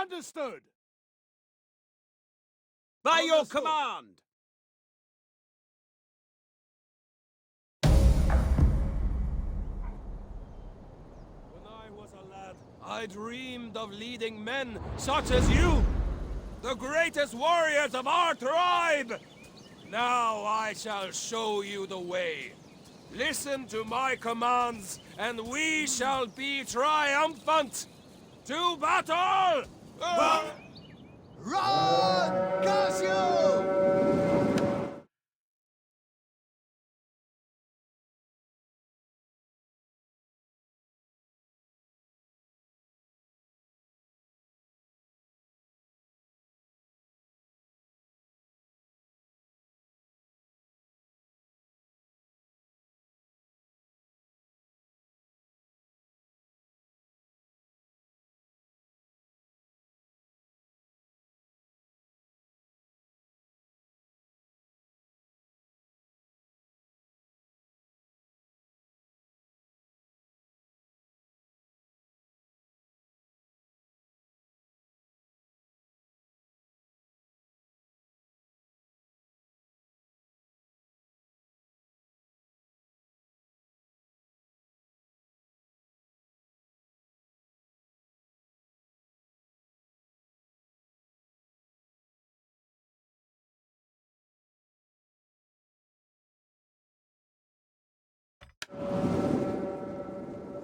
Understood! By your Understood. command! When I was a lad, I dreamed of leading men such as you, the greatest warriors of our tribe! Now I shall show you the way. Listen to my commands, and we shall be triumphant! To battle! Run, Casio!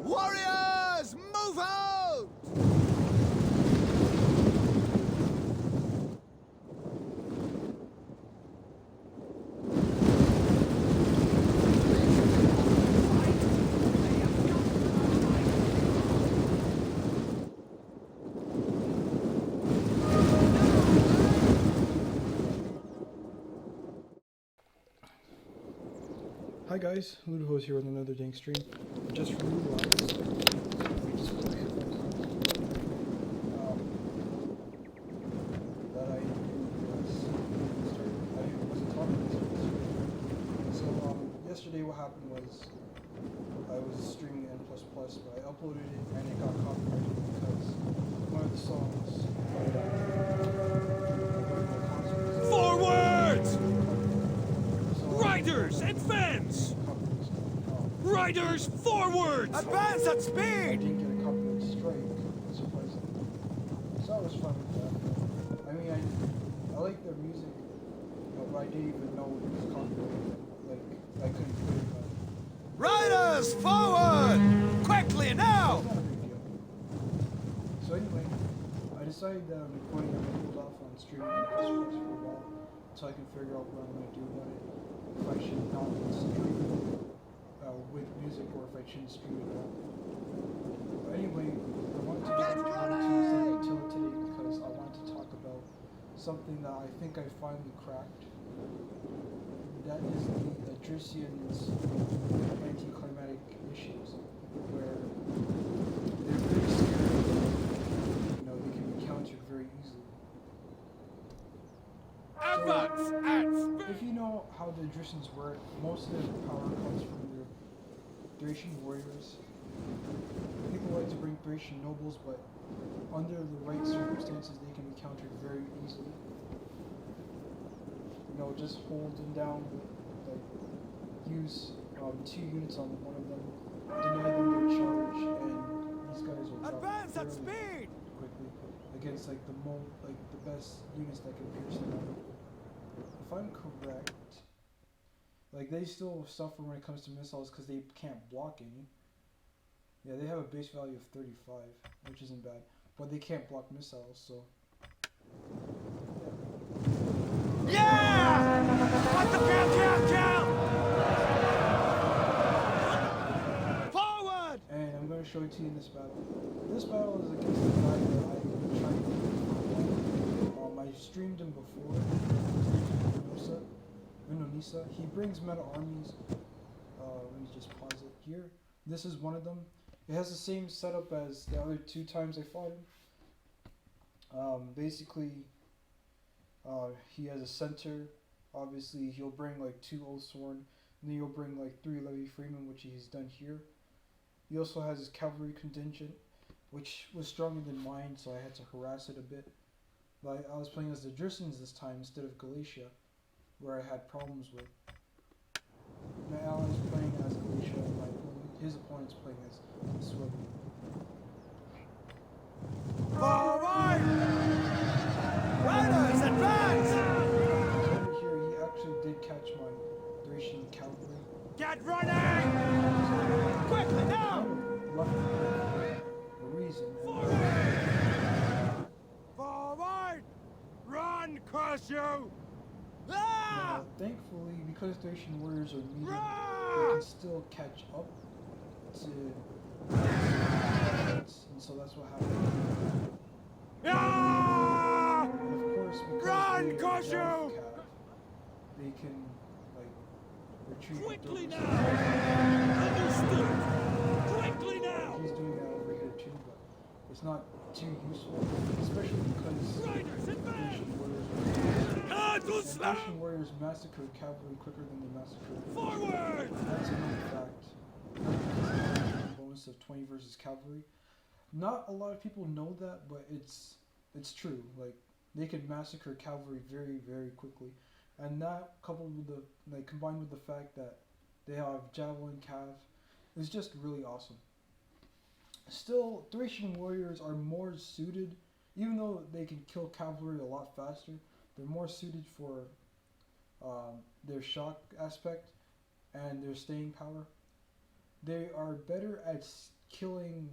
Warriors, move out! Hi guys, Lewted here with another dang stream. I just realized I just put my headphones on. That I wasn't talking to this. So yesterday what happened was I was streaming N++, but I uploaded it and it got copyrighted because one of the songs Forward! Riders, advance! Riders, forward! Advance at I speed! didn't get a copyright strike, surprisingly. So I was fine with that. I mean, I like their music, but I didn't even know it was copyrighted. Like, I couldn't put it on. Riders, forward! Quickly now! It's not a big deal. So anyway, I decided that I'm going to hold off on streaming this for a while, so I can figure out what I'm going to do about it. If I should not stream with music, or if I shouldn't stream it at all. But anyway, I wanted to get into until today because I wanted to talk about something that I think I finally cracked. That is the Odrysian's anticlimactic issues, where they're very scary. You know, they can be countered very easily. Advance! If you know how the Odrysians work, most of their power comes from their Thracian warriors. People like to bring Thracian nobles, but under the right circumstances, they can be countered very easily. You know, just hold them down, like use 2 units on one of them, deny them their charge, and these guys will drop Advance at fairly speed! quickly against like the best units that can pierce them out. If I'm correct, like they still suffer when it comes to missiles because they can't block any. Yeah, they have a base value of 35, which isn't bad, but they can't block missiles, so. Yeah! What the count! Forward! And I'm going to show it to you in this battle. This battle is against the guy that I've been trying to beat for a while. I streamed him before. Nisa. He brings meta armies. Let me just pause it here. This is one of them. It has the same setup as the other 2 times I fought him. Basically, he has a center. Obviously, he'll bring like 2 Oathsworn, and then he'll bring like 3 Levy Freemen, which he's done here. He also has his cavalry contingent, which was stronger than mine, so I had to harass it a bit. But I was playing as the Odrysians this time instead of Galatia, where I had problems with. My ally was playing as Galatia, and his opponent's playing as Swivel. Forward! Riders, advance! So over here, he actually did catch my Odrysian cavalry. Get running! Quickly now! Luckily, for a reason. Forward! Run, curse you! Ah! Now, thankfully, because Odrysian warriors are medium, they can still catch up to and so that's what happened. Ah! And of course, because Run, they curse are you! cav, they can like retreat. Quickly with now! Understood! Quickly now! He's doing that over here too, but it's not too useful, especially because Riders, advance! Odrysian warriors massacre cavalry quicker than they massacre. Forward! That's a known fact. Bonus of 20 versus cavalry. Not a lot of people know that, but it's true. Like, they can massacre cavalry very, very quickly, and that coupled with the combined with the fact that they have javelin cav is just really awesome. Still, Odrysian warriors are more suited, even though they can kill cavalry a lot faster. They're more suited for their shock aspect and their staying power. They are better at killing.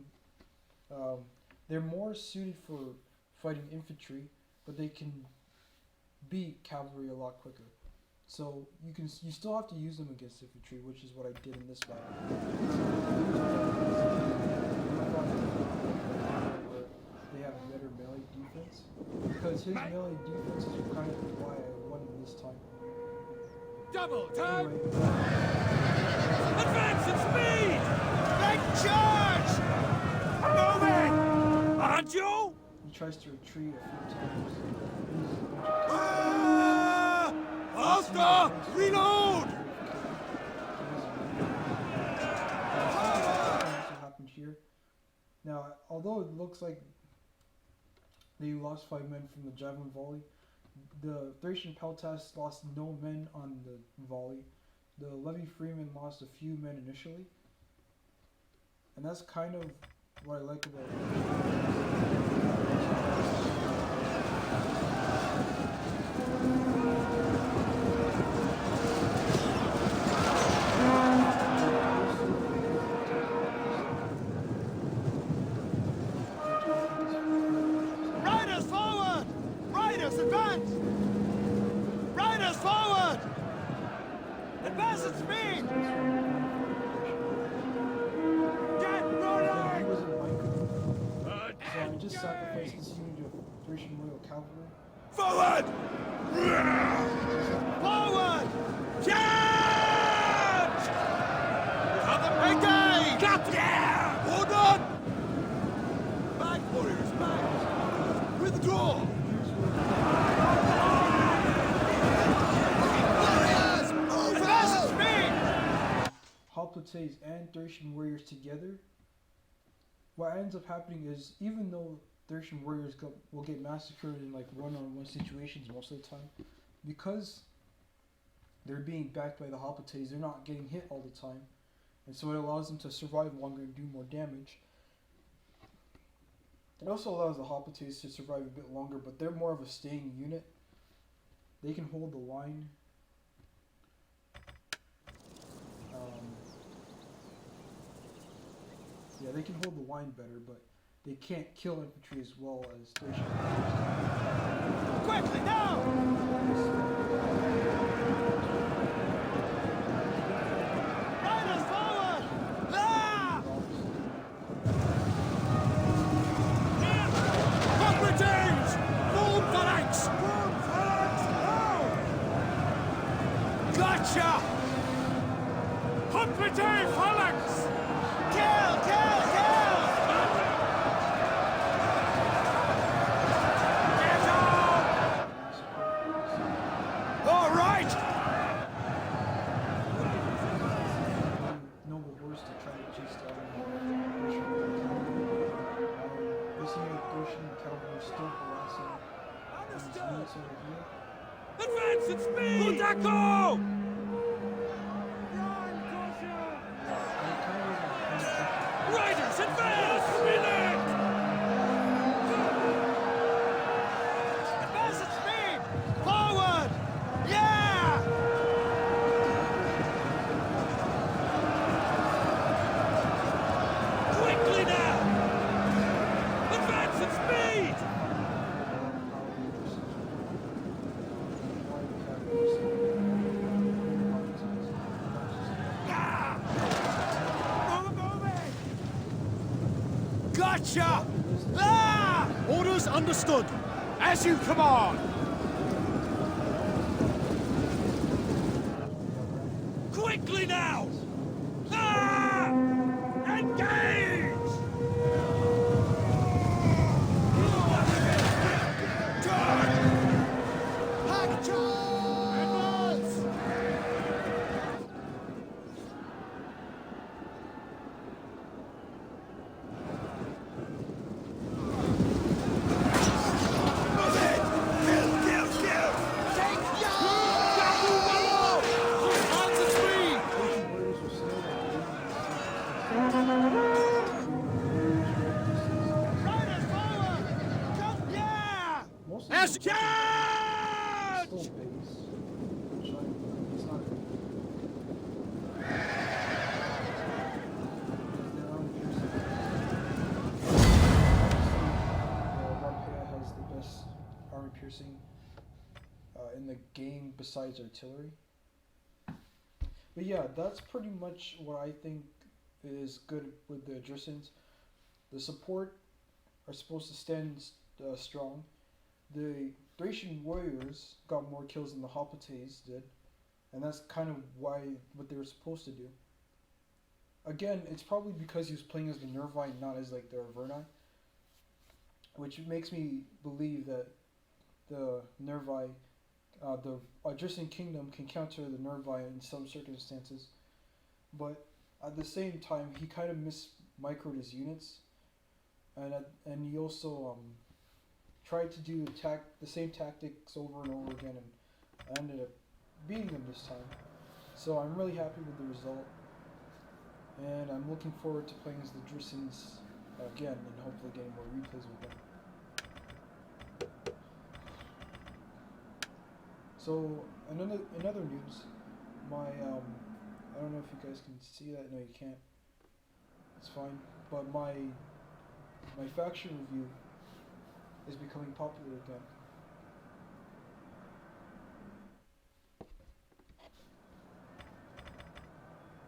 They're more suited for fighting infantry, but they can beat cavalry a lot quicker. So you still have to use them against infantry, which is what I did in this battle. They have a better melee defense, because his melee defense is kind of why I won this time. Double time! Anyway, Advance at speed! Then charge! Moving! Aren't you? he tries to retreat a few times. Faster! Reload! What happened here? Now, although it looks like they lost 5 men from the javelin volley, the Thracian Peltas lost no men on the volley. The Levy Freeman lost a few men initially, and that's kind of what I like about it. Riders forward! Riders advance! Riders forward! Advance at speed! Get He running! wasn't like so I just sacrificed this unit of Thracian Royal Cavalry. Forward! Forward! Charge! Engage! Cut down! Hold on! Back, warriors, back! Withdraw! Warriors, move fast speed! Hoplites and Thracian warriors together. What ends up happening is, even though Thracian warriors will get massacred in like one-on-one situations most of the time, because they're being backed by the Hoplites, they're not getting hit all the time, and so it allows them to survive longer and do more damage. It also allows the Hoplites to survive a bit longer, but they're more of a staying unit. They can hold the line. Yeah, they can hold the line better, but they can't kill infantry as well as Thracian warriors. Quickly now! Riders forward! Ah! Hoplites! Form phalanx! Form phalanx! Now! Gotcha! Hoplite phalanx! Kill! Kill! Kill! Get out! All right! Noble horse to try to chase down Thracian Royal Cavalry. Advance at speed! Udako! Riders, advance! Spinning! Advance at speed! Forward! Yeah! Quickly now! Advance at speed! Gotcha! Ah! Orders understood. As you command. Quickly now! Ah! Engage! Pack charge! Advance! Riders forward! Come, yeah! Most of As them charge! still base, which it's not good. Their armor piercing. Obviously, has the best armor piercing in the game besides artillery. But yeah, that's pretty much what I think is good with the Odrysians. The support are supposed to stand strong. The Thracian warriors got more kills than the Hoplites did, and that's kind of what they were supposed to do. Again, it's probably because he was playing as the Nervi, not as like the Averni, which makes me believe that the Nervi, the Odrysian kingdom can counter the Nervi in some circumstances, but at the same time, he kind of mismicroed his units, and he also tried to do the same tactics over and over again, and I ended up beating them this time. So I'm really happy with the result, and I'm looking forward to playing as the Odrysians again, and hopefully getting more replays with them. So in other news, my I don't know if you guys can see that. No, you can't. It's fine. But my faction review is becoming popular again.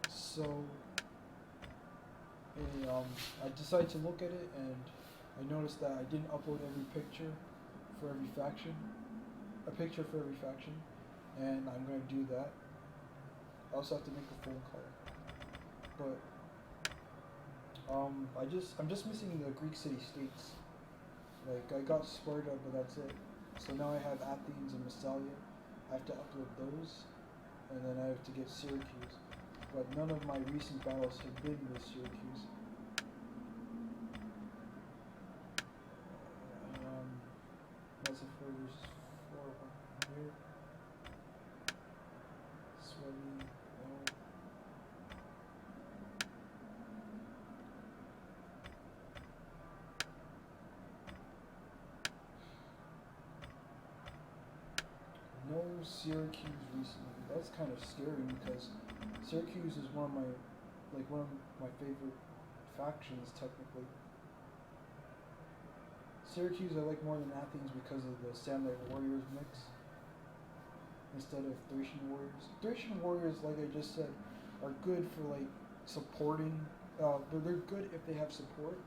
So I decided to look at it, and I noticed that I didn't upload every picture for every faction. A picture for every faction, and I'm going to do that. I also have to make a phone call, but I'm just missing the Greek city-states. Like, I got Sparta, but that's it. So now I have Athens and Massalia. I have to upload those, and then I have to get Syracuse. But none of my recent battles have been with Syracuse. That's a 4 versus 4 one here. Sweaty, no. No Syracuse recently. That's kind of scary because Syracuse is one of my favorite factions technically. Syracuse I like more than Athens because of the Samnite Warriors mix instead of Thracian Warriors. Thracian Warriors, like I just said, are good for like supporting. They're good if they have support.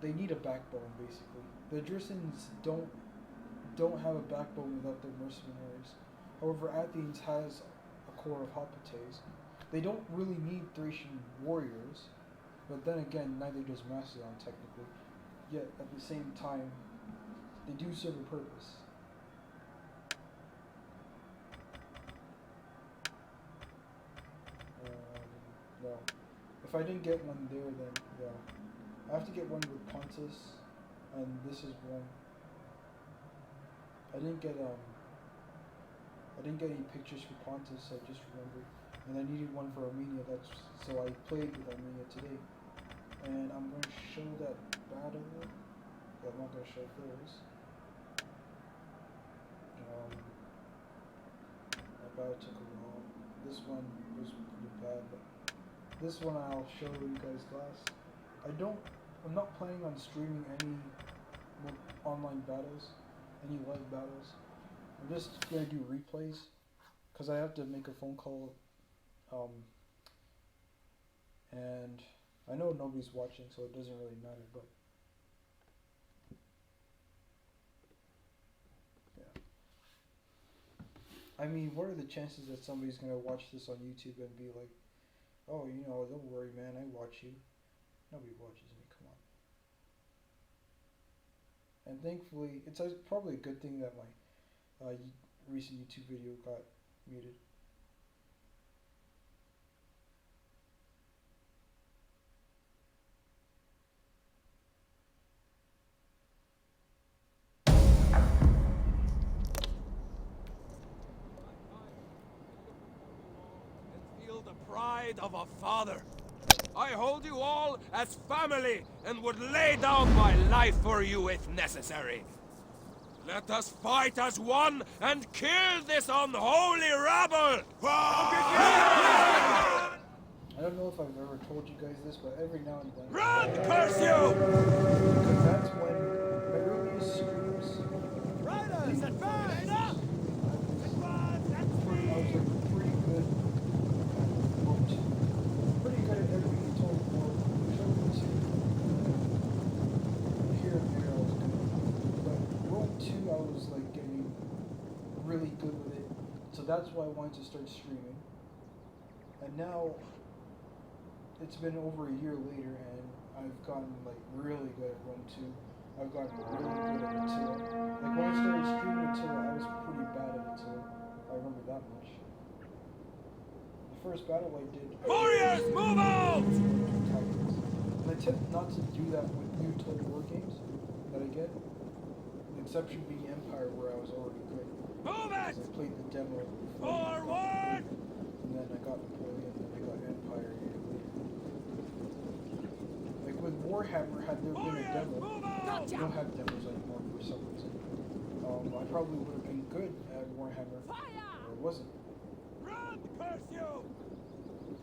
They need a backbone basically. The Odrysians don't have a backbone without their mercenaries. However, Athens has a core of Hoplites. They don't really need Thracian warriors, but then again, neither does Macedon technically. Yet at the same time, they do serve a purpose. No. If I didn't get one there, then yeah. I have to get one with Pontus, and this is one. I didn't get I didn't get any pictures for Pontus, I just remembered. And I needed one for Armenia, so I played with Armenia today. And I'm going to show that battle that I'm not going to show first. That battle took a while. This one was pretty bad, but this one I'll show you guys last. I'm not planning on streaming any more online battles, any live battles. I'm just going to do replays, because I have to make a phone call, and I know nobody's watching, so it doesn't really matter, but yeah. I mean, what are the chances that somebody's going to watch this on YouTube and be like, oh, you know, don't worry, man, I watch you. Nobody watches me, come on. And thankfully, it's probably a good thing that my recent YouTube video got muted. Feel the pride of a father. I hold you all as family and would lay down my life for you if necessary. Let us fight as one and kill this unholy rabble! I don't know if I've ever told you guys this, but every now and then... Run, curse you! Because that's when my earliest streams... Riders, advance! I was like pretty good at every total war. Here and there I was good. But Rome 2 I was like getting really good with it. So that's why I wanted to start streaming. And now it's been over a year later and I've gotten like really good at Rome 2. I've gotten really good at Attila. Like when I started streaming Attila, I was pretty bad at Attila. I remember that much. The first battle I did... Warriors, move out! And I tend not to do that with new Total War games that I get. The exception being Empire, where I was already good. Move it! I played the demo. Forward! And then I got Napoleon, and then I got Empire a year later. Like with Warhammer, had there been a demo, we don't have demos anymore for some reason. I probably would have been good at Warhammer, but I wasn't. Run, curse you!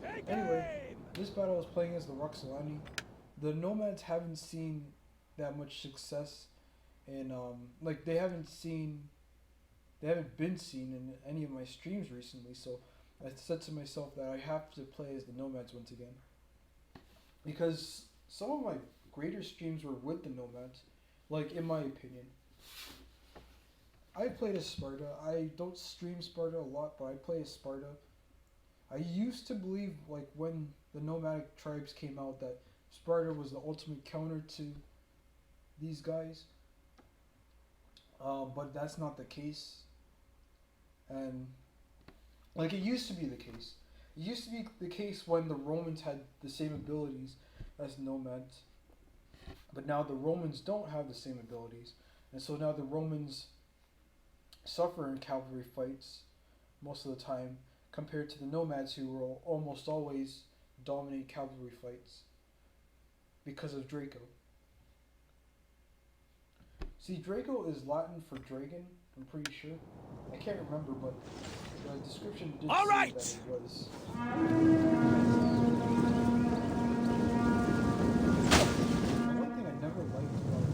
Take Anyway, aim! this battle I was playing as the Roxolani. The Nomads haven't seen that much success in, like they haven't been seen in any of my streams recently, so I said to myself that I have to play as the Nomads once again. Because some of my greater streams were with the Nomads, like in my opinion. I played as Sparta. I don't stream Sparta a lot, but I play as Sparta. I used to believe, like when the nomadic tribes came out, that Sparta was the ultimate counter to these guys. But that's not the case. And like it used to be the case. It used to be the case when the Romans had the same abilities as nomads. But now the Romans don't have the same abilities. And so now the Romans suffer in cavalry fights most of the time compared to the nomads who will almost always dominate cavalry fights because of Draco. See, Draco is Latin for dragon, I'm pretty sure. I can't remember, but the description did say that it was. One thing I never liked about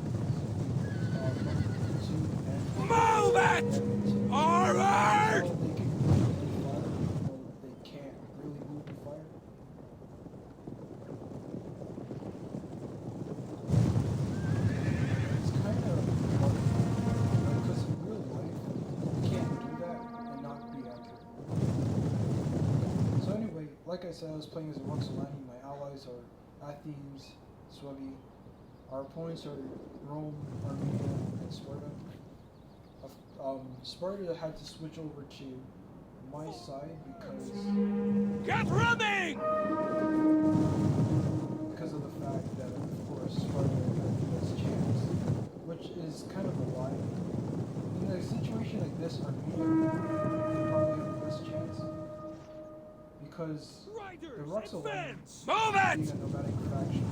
Move it! Forward! They can't really move the fire. It's kind of because in real life you can't do that and not be accurate. So anyway, like I said, I was playing as a Roxolani. My allies are Athens, Suebi. Our opponents are Rome, Armenia, and Sparta. Sparta had to switch over to my side because... Get running! Because of the fact that, of course, Sparta had the best chance, which is kind of a lie. In a situation like this, Armenia because the Riders, Ruxel advance! Move being it! a nomadic faction.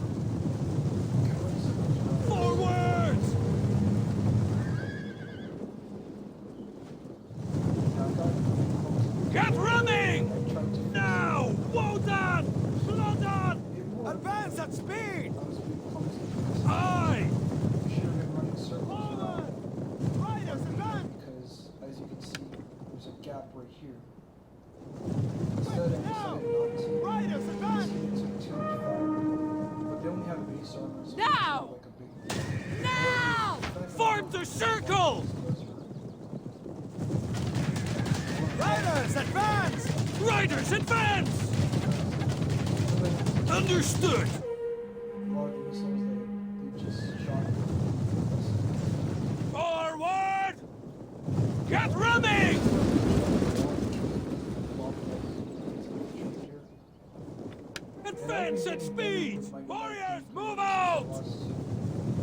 Forwards! Get running! Now! Wodan! Bloodon! Advance at speed! Aye! Forward! Riders, advance! Because, as you can see, there's a gap right here. Instead, I decided not to. Riders, advance! It took too much fire. But they only have base armor, so it's Now! not like a big deal. Now! Form the circle! Riders, advance! Riders, advance! Understood! A lot of the missiles they just shot. Forward! Get running! Advance at speed! Warriors, move out!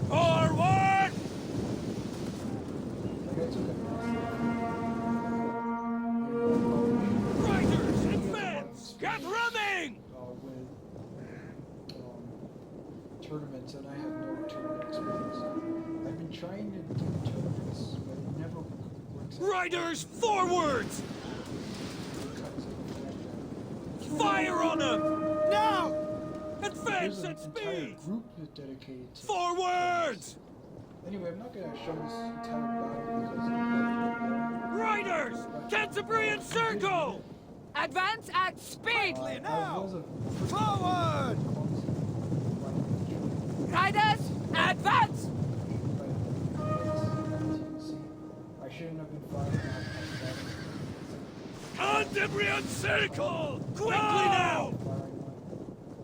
Forward! Riders, advance! Get running! With tournaments, and I have no tournament experience. I've been trying to do tournaments, but it never works out. Riders, forwards! Fire on them! Now! Advance There's an at entire speed! group that's dedicated to Forwards! Anyway, I'm not gonna show this entire battle because Riders! Canterbury Circle! Advance at speed! now! was a Forward! Riders, advance! I shouldn't have been firing Canterbury Circle! Quickly now!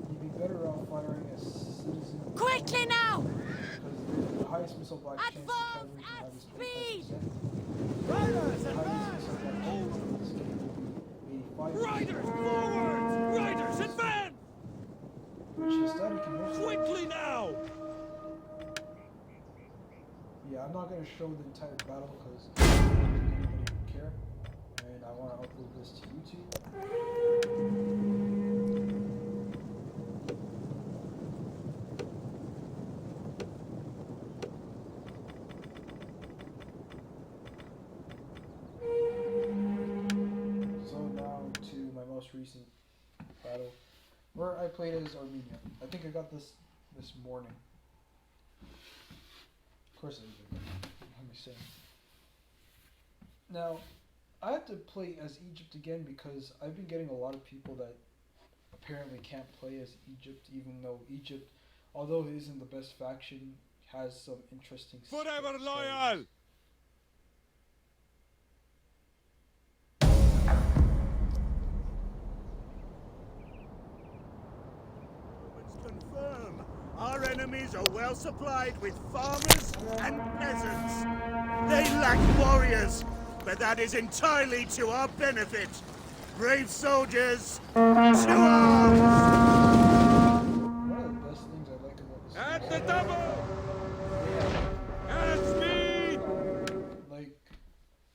You'd be better off firing a citizen. Quickly now! Because the highest missile blast chance to Advance coverage at have is speed! 25%. Riders, The highest advance! missile blast chance in this game will be 85%. Riders, forwards! Riders, advance! Which instead you can also... Quickly now! Yeah, I'm not going to show the entire battle because I don't think anybody would care. And I want to upload this to YouTube. So now to my most recent battle, where I played as Armenia. I think I got this morning. Of course I did. Let me see. Now, I have to play as Egypt again because I've been getting a lot of people that apparently can't play as Egypt, even though Egypt, although it isn't the best faction, has some interesting Forever styles. loyal! Confirm. Our enemies are well supplied with farmers and peasants. They lack warriors, but that is entirely to our benefit. Brave soldiers, to arms! One of the best things I like about this At game the double! At speed! like,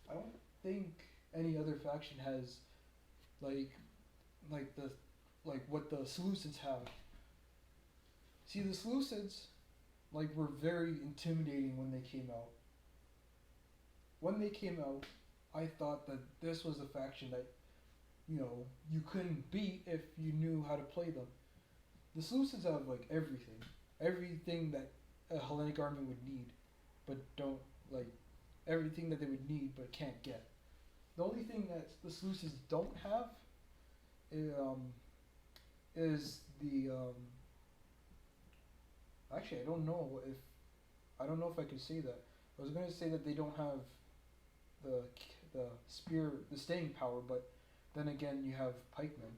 I don't think any other faction has like what the Seleucids have. See, the Seleucids were very intimidating when they came out. When they came out, I thought that this was a faction that you couldn't beat if you knew how to play them. The Seleucids have everything that a Hellenic army would need, but don't everything that they would need but can't get. The only thing that the Seleucids don't have is the actually I don't know if I can say that. I was going to say that they don't have the spear, the staying power, but then again you have pikemen.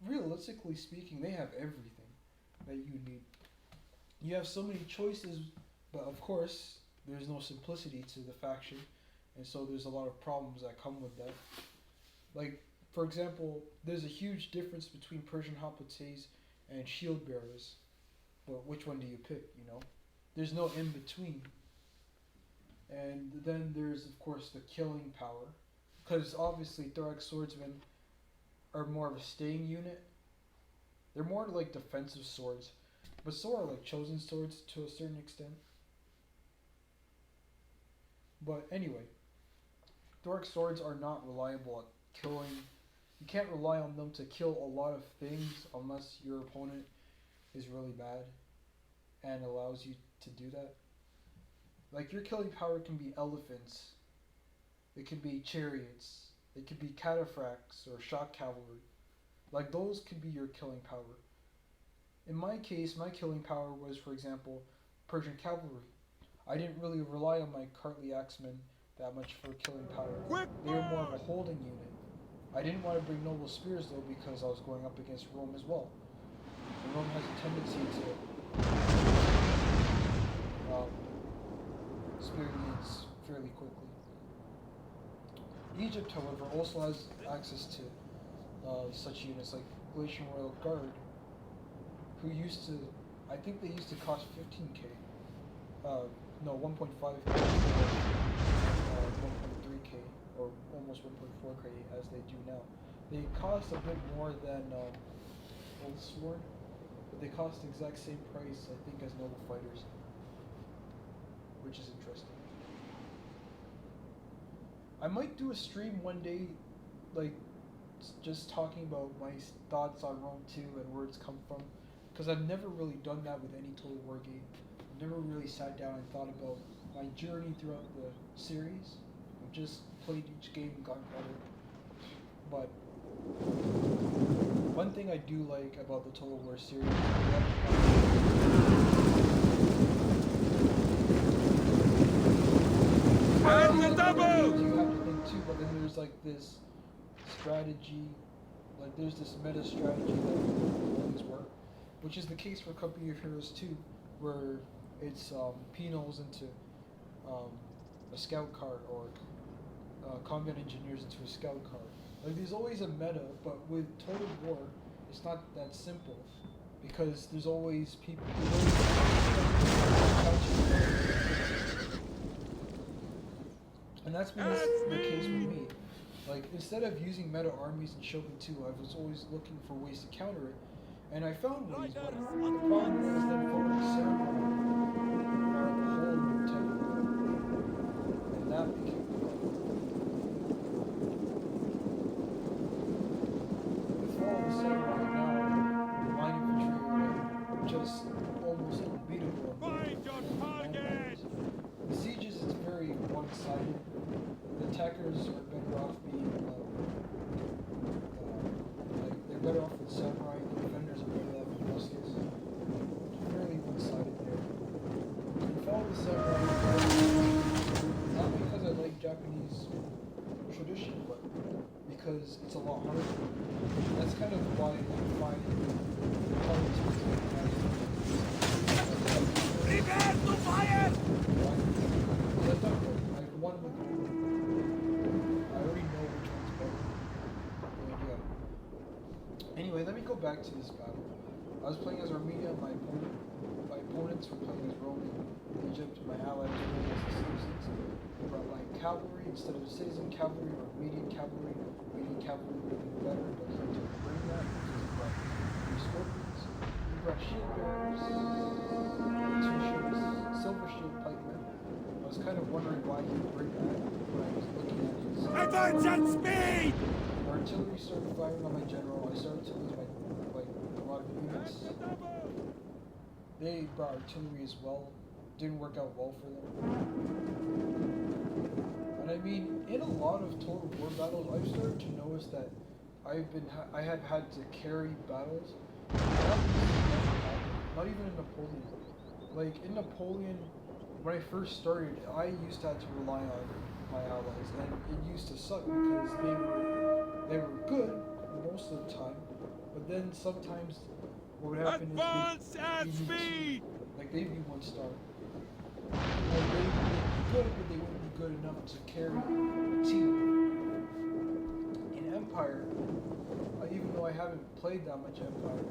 Realistically speaking, they have everything that you need. You have so many choices, but of course there's no simplicity to the faction, and so there's a lot of problems that come with that. For example, there's a huge difference between Persian hoplites and shield bearers. But which one do you pick, There's no in between. And then there's, of course, the killing power. Because obviously thorax swordsmen are more of a staying unit. They're more like defensive swords, but so are like chosen swords to a certain extent. But anyway, Dork swords are not reliable at killing. You can't rely on them to kill a lot of things unless your opponent is really bad and allows you to do that. Like your killing power can be elephants, it can be chariots, it could be cataphracts or shock cavalry. Like those could be your killing power. In my case, my killing power was, for example, Persian cavalry. I didn't really rely on my Cartly axemen that much for killing power. They were more of a holding unit. I didn't want to bring noble spears though because I was going up against Rome as well. And Rome has a tendency to spear units fairly quickly. Egypt, however, also has access to such units like Galatian Royal Guard, who used to, I think they used to cost 15k. No, 1.5k, 1.3k, or almost 1.4k as they do now. They cost a bit more than Old Sword, but they cost the exact same price, I think, as Noble Fighters, which is interesting. I might do a stream one day, like, just talking about my thoughts on Rome 2 and where it's come from, because I've never really done that with any Total War game. I've never really sat down and thought about my journey throughout the series. I've just played each game and gotten better. But one thing I do like about the Total War series is you have to think too, but then there's like this strategy, like there's this meta strategy that always work, which is the case for Company of Heroes 2, where it's penals into a scout card, or combat engineers into a scout card. Like there's always a meta, but with Total War, it's not that simple, because there's always people. And that's been the case with me. Like, instead of using meta armies in Shogun 2, I was always looking for ways to counter it. And I found ways, but the problem was that voting ceremony are a whole new type of war. And that became the problem. With Fall of the Samurai now, line infantry are just almost unbeatable. Find your target! The sieges is very one-sided. The attackers are better off being like they're better off with samurai. The defenders are better off with muskets. Fairly one-sided there. In Fall of the Samurai, not because I like Japanese tradition, but because it's a lot harder. That's kind of why I find it hard to Prepare to fire! I've won with I already know which one's better. And yeah. Anyway, let me go back to this battle. I was playing as Armenia, my opponents were playing as Roman, Egypt, my allies were playing as the citizens. They brought light cavalry instead of citizen cavalry or median cavalry. Median cavalry would have been better, but he didn't bring that because he brought 3 scorpions. He brought shield bearers, 2 shields, silver shield pikemen. I was kind of wondering why he would bring that when I was looking at his... Advance at speed! Artillery started firing on my general. I started to lose a lot of units. They brought artillery as well. Didn't work out well for them. And I mean, in a lot of Total War battles, I've started to notice that I have had to carry battles. Not even in Napoleon. Like in Napoleon, when I first started, I used to have to rely on my allies, and it used to suck because they were good most of the time, but then sometimes what would happen Advance at speed! Like they'd be 1 star. Like they'd be good, but they wouldn't be good enough to carry a team. In Empire, even though I haven't played that much Empire,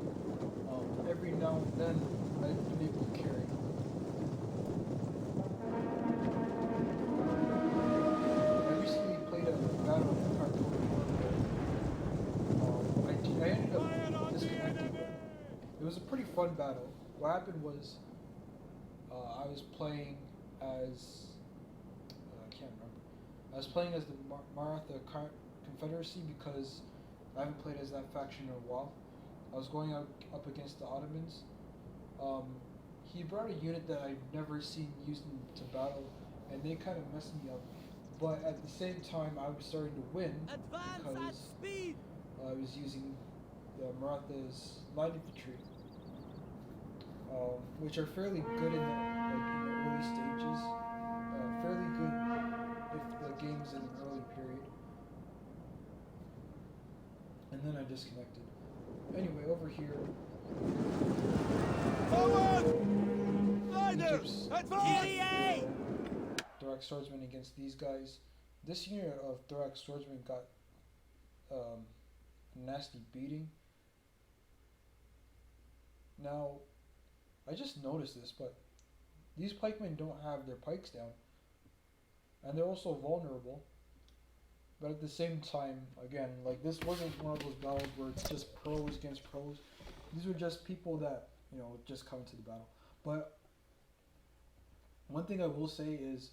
every now and then I've been able to carry. I recently played a battle in Empire Total War where fun battle. What happened was, I was playing as I can't remember. I was playing as the Maratha Confederacy because I haven't played as that faction in a while. I was going up against the Ottomans. He brought a unit that I've never seen used into battle, and they kind of messed me up. But at the same time, I was starting to win because I was using the Maratha's light infantry, which are fairly good in the early stages. Fairly good if the game's in an early period. And then I disconnected. Anyway, over here. Forward! Egypt's Advance! Thorax Swordsman against these guys. This unit of Thorax Swordsman got a nasty beating. Now, I just noticed this, but these pikemen don't have their pikes down. And they're also vulnerable. But at the same time, again, like this wasn't one of those battles where it's just pros against pros. These were just people that, you know, just come to the battle. But one thing I will say is,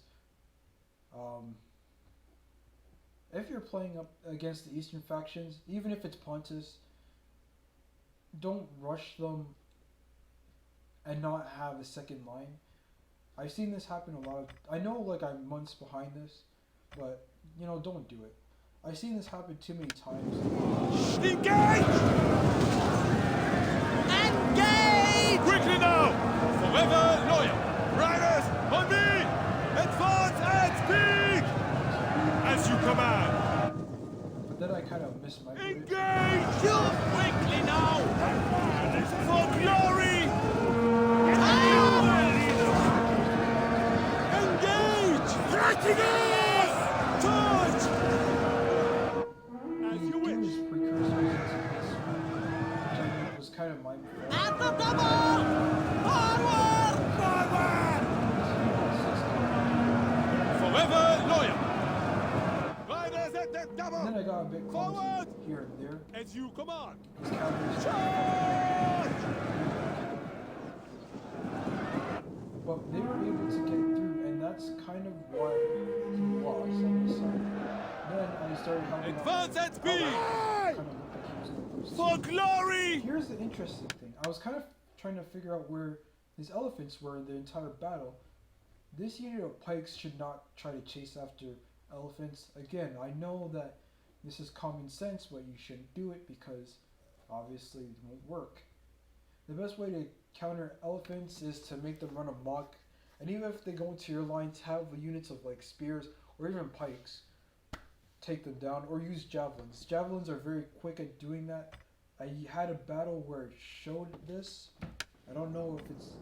if you're playing up against the Eastern factions, even if it's Pontus, don't rush them and not have a second line. I've seen this happen a lot of. I know, like, I'm months behind this, but you know, don't do it. I've seen this happen too many times. Engage! Engage! Quickly now! Forever loyal! Riders, on me! Advance and speed! As you command! But then I kind of missed my bridge. Engage! Quickly now! For glory! Engage! Practice! Charge! As you wish. These precursors into this, which I think was kind of my fault. At the double! Forward! Forever loyal! Riders at the And then double! I got a bit Forward! clumsy here and there. As you command! His cavalry Charge! but they were able to get through, and that's kind of why he lost on this side. Then I started helping Advance out. at speed! Kind of looked like he was going to lose. For glory! Here's the interesting thing. I was kind of trying to figure out where his elephants were in the entire battle. This unit of pikes should not try to chase after elephants. Again, I know that this is common sense, but you shouldn't do it because obviously it won't work. The best way to counter elephants is to make them run amok, and even if they go into your lines, have units of like spears or even pikes take them down, or use javelins. Javelins are very quick at doing that. I had a battle where it showed this. I don't know if it's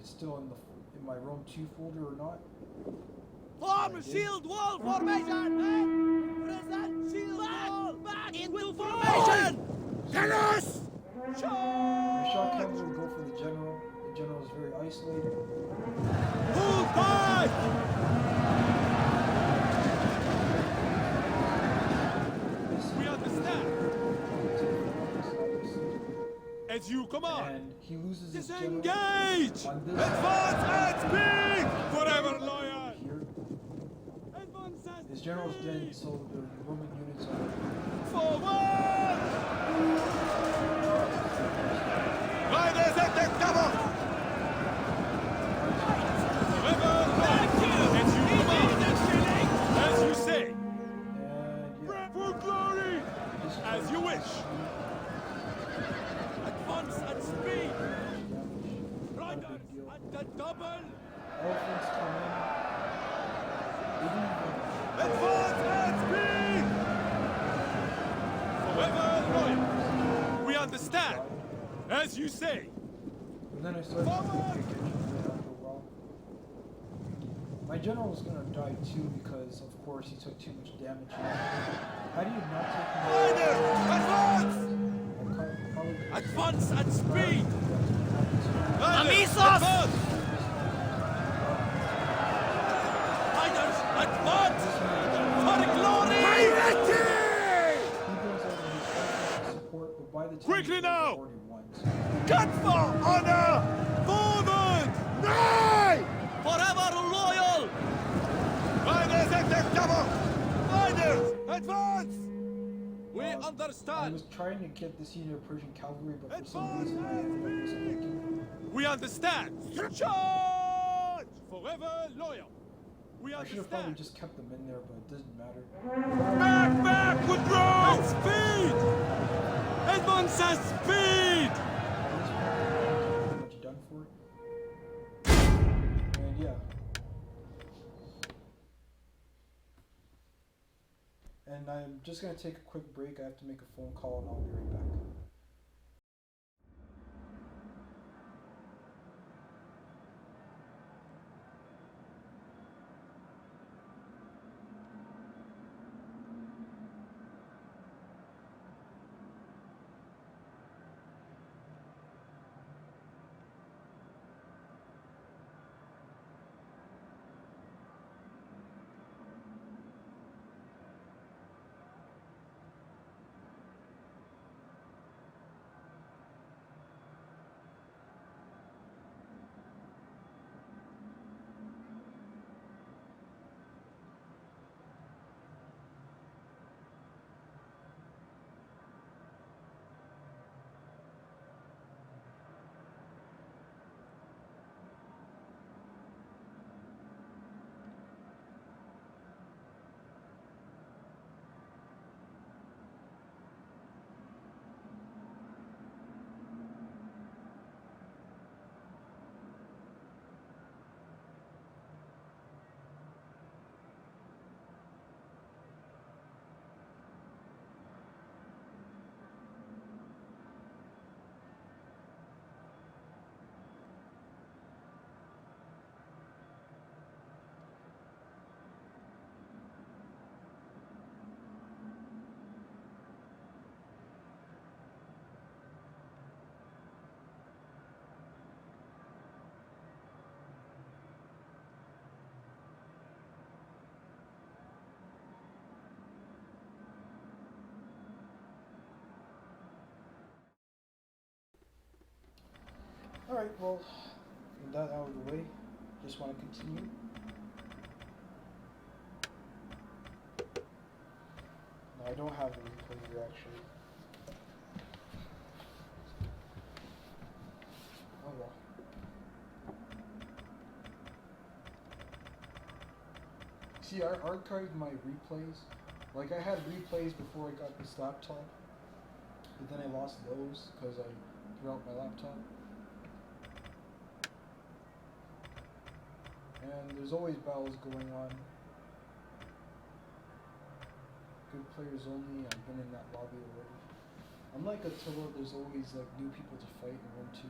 still in my Rome 2 folder or not. Form shield wall formation! Present shield wall! Back into formation! Tennis! The shot cavalry will go for the general. The general is very isolated. Move back! We understand. As you command. And he loses his general Disengage! on this Advance at speed! Forever loyal! here. Advance at His general's dead, so the Roman units are. Forward! Riders at the double! Forever loyal! As you command! As you say! And yeah, For glory! just As you wish! Advance at speed! Not a Riders big deal. at the double! Elephants come in. They didn't even. Advance at speed! Forever loyal! We understand! As you say! And then I started to pay attention to it after a while. My general was gonna die too because, of course, he took too much damage. How do you not take Riders! Advance! Probably Advance at speed! Riders! Amisos! Advance! Riders! Advance! For glory! he brings over his elephants to support, but by the time Quickly he now! already won. So cut for honor! Forward! Nay! Forever loyal! Riders at their cover! Riders, advance! We I understand! was trying to get the senior Persian cavalry, but for some reason my internet wasn't working. We understand! Charge! Forever loyal! We I should have probably understand! just kept them in there, but it doesn't matter. Back, back, withdraw! At speed! Advance at speed! This part is pretty much done for. And yeah. And I'm just gonna take a quick break. I have to make a phone call and I'll be right back. Alright, well, with that out of the way, just want to continue. No, I don't have the replay here actually. Oh well. See, I archived my replays. Like, I had replays before I got this laptop, but then I lost those because I threw out my laptop. And there's always battles going on. Good players only. I've been in that lobby already. Unlike Attila, there's always like new people to fight and run to.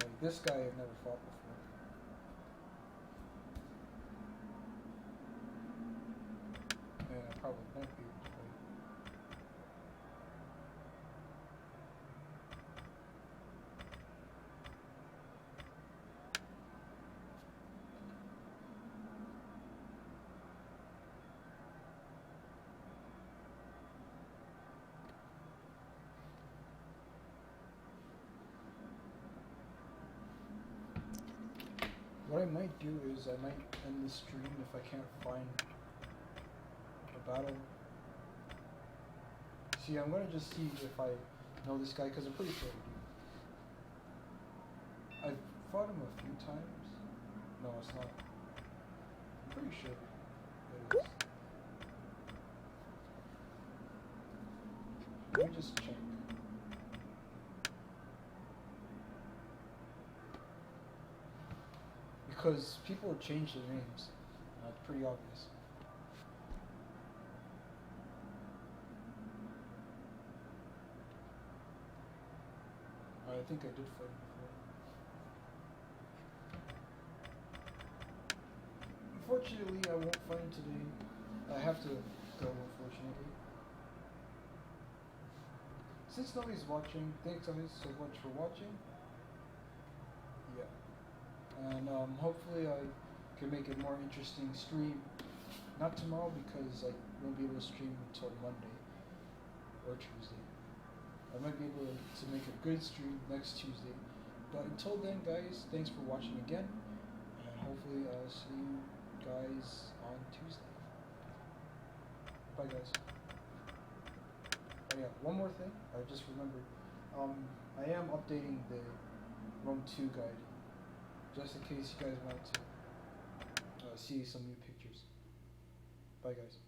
Like this guy I've never fought before. And I probably won't be able to fight. What I might do is I might end the stream if I can't find a battle. See, I'm gonna just see if I know this guy because I'm pretty sure I do. I've fought him a few times. No, it's not. I'm pretty sure it is. Let me just check. Because people change their names. That's pretty obvious. I think I did fight him before. Unfortunately, I won't fight him today. I have to go, unfortunately. Since nobody's watching, thanks guys so much for watching. Yeah. And hopefully I can make a more interesting stream. Not tomorrow because I won't be able to stream until Monday or Tuesday. I might be able to make a good stream next Tuesday. But until then, guys, thanks for watching again, and hopefully I'll see you guys on Tuesday. Bye, guys. Oh yeah, one more thing I just remembered. I am updating the Rome 2 guide, just in case you guys want to see some new pictures. Bye, guys.